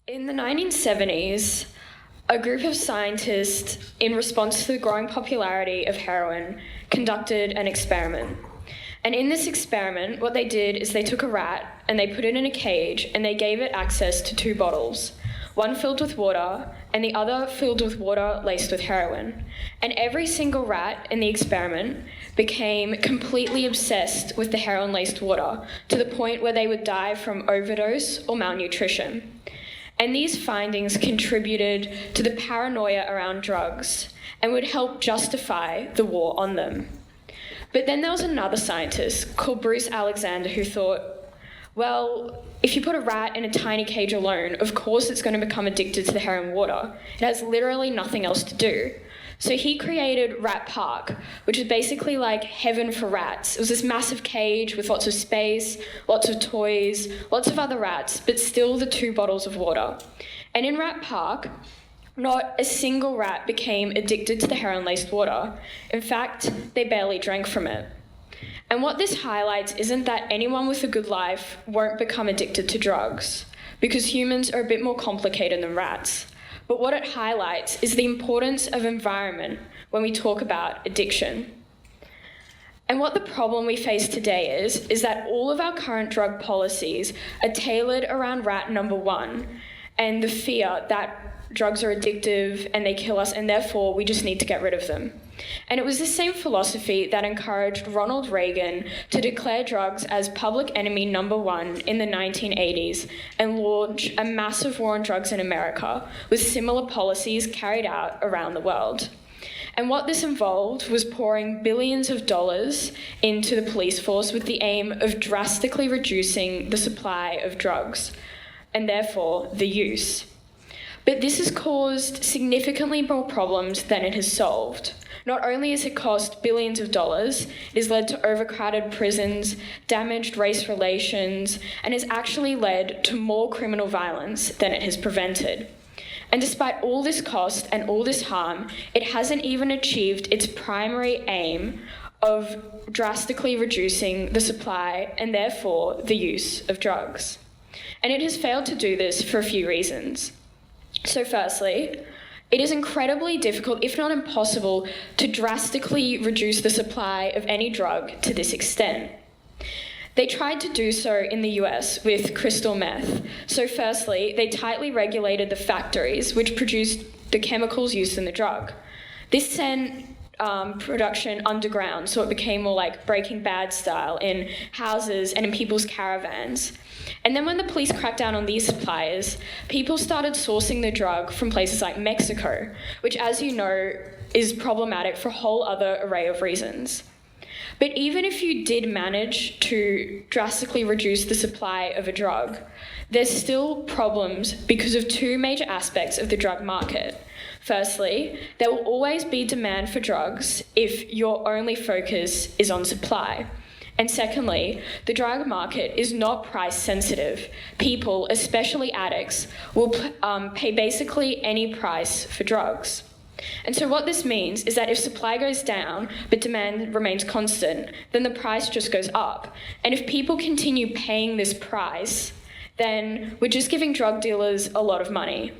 In the 1970s, a group of scientists, in response to the growing popularity of heroin, conducted an experiment. And in this experiment, what they did is they took a rat and they put it in a cage and they gave it access to two bottles, one filled with water and the other filled with water laced with heroin. And every single rat in the experiment became completely obsessed with the heroin-laced water to the point where they would die from overdose or malnutrition. And these findings contributed to the paranoia around drugs and would help justify the war on them. But then there was another scientist called Bruce Alexander who thought, well, if you put a rat in a tiny cage alone, of course it's going to become addicted to the heroin water. It has literally nothing else to do. So he created Rat Park, which is basically like heaven for rats. It was this massive cage with lots of space, lots of toys, lots of other rats, but still the two bottles of water. And in Rat Park, not a single rat became addicted to the heroin-laced water. In fact, they barely drank from it. And what this highlights isn't that anyone with a good life won't become addicted to drugs, because humans are a bit more complicated than rats. But what it highlights is the importance of environment when we talk about addiction. And what the problem we face today is that all of our current drug policies are tailored around rat number one and the fear that drugs are addictive and they kill us and therefore we just need to get rid of them. And it was the same philosophy that encouraged Ronald Reagan to declare drugs as public enemy number one in the 1980s and launch a massive war on drugs in America with similar policies carried out around the world. And what this involved was pouring billions of dollars into the police force with the aim of drastically reducing the supply of drugs and therefore the use. But this has caused significantly more problems than it has solved. Not only has it cost billions of dollars, it has led to overcrowded prisons, damaged race relations, and has actually led to more criminal violence than it has prevented. And despite all this cost and all this harm, it hasn't even achieved its primary aim of drastically reducing the supply and therefore the use of drugs. And it has failed to do this for a few reasons. So firstly, it is incredibly difficult, if not impossible, to drastically reduce the supply of any drug to this extent. They tried to do so in the US with crystal meth. So firstly, they tightly regulated the factories which produced the chemicals used in the drug. This sent production underground, so it became more like Breaking Bad style in houses and in people's caravans. And then when the police cracked down on these suppliers, people started sourcing the drug from places like Mexico, which, as you know, is problematic for a whole other array of reasons. But even if you did manage to drastically reduce the supply of a drug, there's still problems because of two major aspects of the drug market. Firstly, there will always be demand for drugs if your only focus is on supply. And secondly, the drug market is not price sensitive. People, especially addicts, will pay basically any price for drugs. And so what this means is that if supply goes down but demand remains constant, then the price just goes up. And if people continue paying this price, then we're just giving drug dealers a lot of money.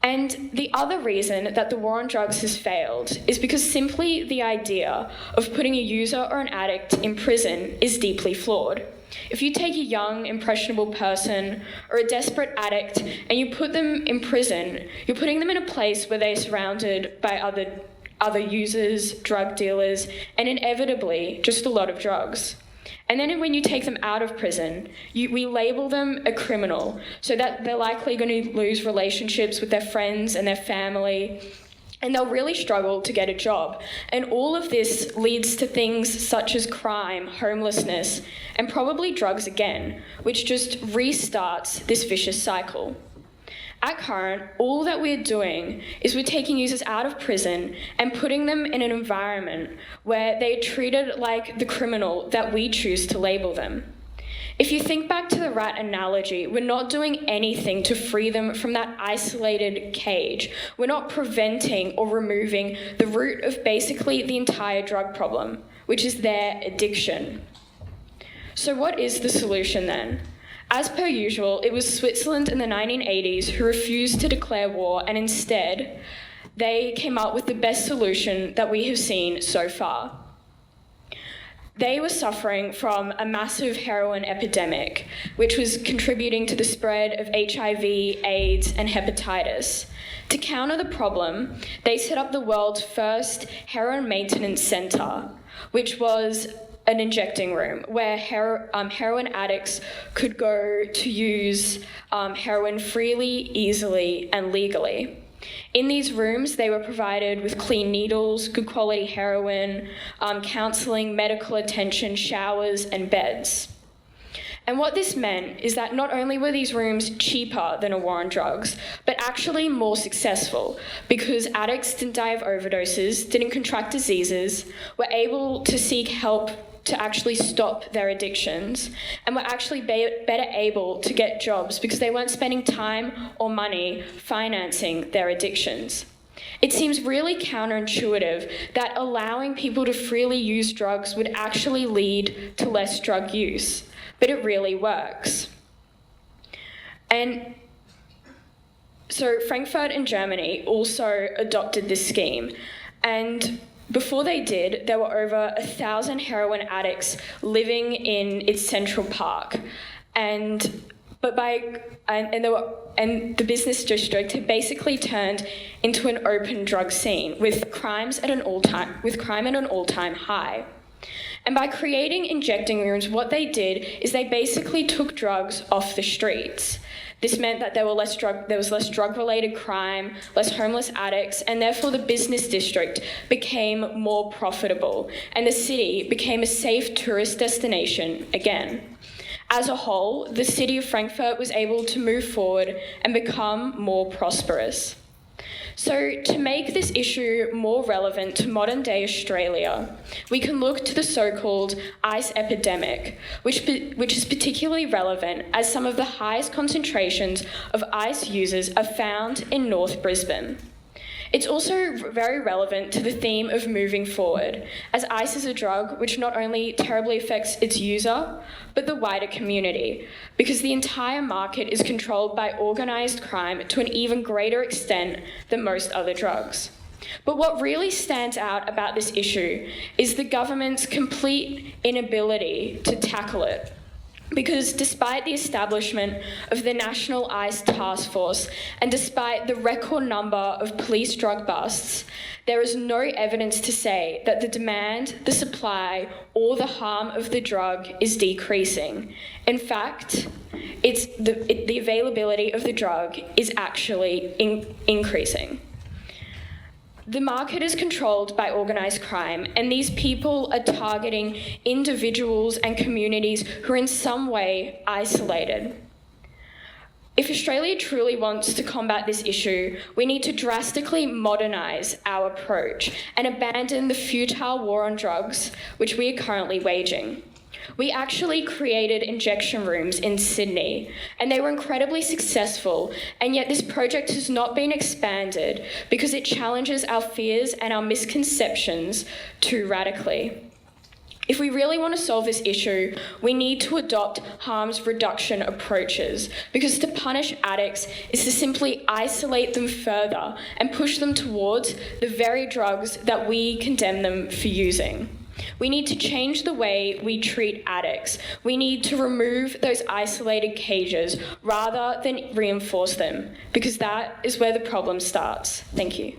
And the other reason that the war on drugs has failed is because simply the idea of putting a user or an addict in prison is deeply flawed. If you take a young, impressionable person or a desperate addict and you put them in prison, you're putting them in a place where they're surrounded by other users, drug dealers, and inevitably just a lot of drugs. And then when you take them out of prison, we label them a criminal, so that they're likely going to lose relationships with their friends and their family, and they'll really struggle to get a job. And all of this leads to things such as crime, homelessness, and probably drugs again, which just restarts this vicious cycle. At current, all that we're doing is we're taking users out of prison and putting them in an environment where they're treated like the criminal that we choose to label them. If you think back to the rat analogy, we're not doing anything to free them from that isolated cage. We're not preventing or removing the root of basically the entire drug problem, which is their addiction. So what is the solution then? As per usual, it was Switzerland in the 1980s who refused to declare war, and instead, they came up with the best solution that we have seen so far. They were suffering from a massive heroin epidemic, which was contributing to the spread of HIV, AIDS, and hepatitis. To counter the problem, they set up the world's first heroin maintenance centre, which was an injecting room where heroin addicts could go to use heroin freely, easily, and legally. In these rooms, they were provided with clean needles, good quality heroin, counselling, medical attention, showers, and beds. And what this meant is that not only were these rooms cheaper than a war on drugs, but actually more successful, because addicts didn't die of overdoses, didn't contract diseases, were able to seek help to actually stop their addictions, and were actually better able to get jobs because they weren't spending time or money financing their addictions. It seems really counterintuitive that allowing people to freely use drugs would actually lead to less drug use, but it really works. And so Frankfurt in Germany also adopted this scheme, and before they did, there were over 1,000 heroin addicts living in its Central Park, and the business district had basically turned into an open drug scene with crime at an all-time high. And by creating injecting rooms, what they did is they basically took drugs off the streets. This meant that there was less drug-related crime, less homeless addicts, and therefore the business district became more profitable, and the city became a safe tourist destination again. As a whole, the city of Frankfurt was able to move forward and become more prosperous. So to make this issue more relevant to modern-day Australia, we can look to the so-called ice epidemic, which is particularly relevant as some of the highest concentrations of ice users are found in North Brisbane. It's also very relevant to the theme of moving forward, as ice is a drug which not only terribly affects its user, but the wider community, because the entire market is controlled by organised crime to an even greater extent than most other drugs. But what really stands out about this issue is the government's complete inability to tackle it. Because despite the establishment of the National ICE Task Force and despite the record number of police drug busts, there is no evidence to say that the demand, the supply, or the harm of the drug is decreasing. In fact, the availability of the drug is actually increasing. The market is controlled by organised crime, and these people are targeting individuals and communities who are in some way isolated. If Australia truly wants to combat this issue, we need to drastically modernise our approach and abandon the futile war on drugs, which we are currently waging. We actually created injection rooms in Sydney, and they were incredibly successful, and yet this project has not been expanded because it challenges our fears and our misconceptions too radically. If we really want to solve this issue, we need to adopt harms reduction approaches, because to punish addicts is to simply isolate them further and push them towards the very drugs that we condemn them for using. We need to change the way we treat addicts. We need to remove those isolated cages rather than reinforce them, because that is where the problem starts. Thank you.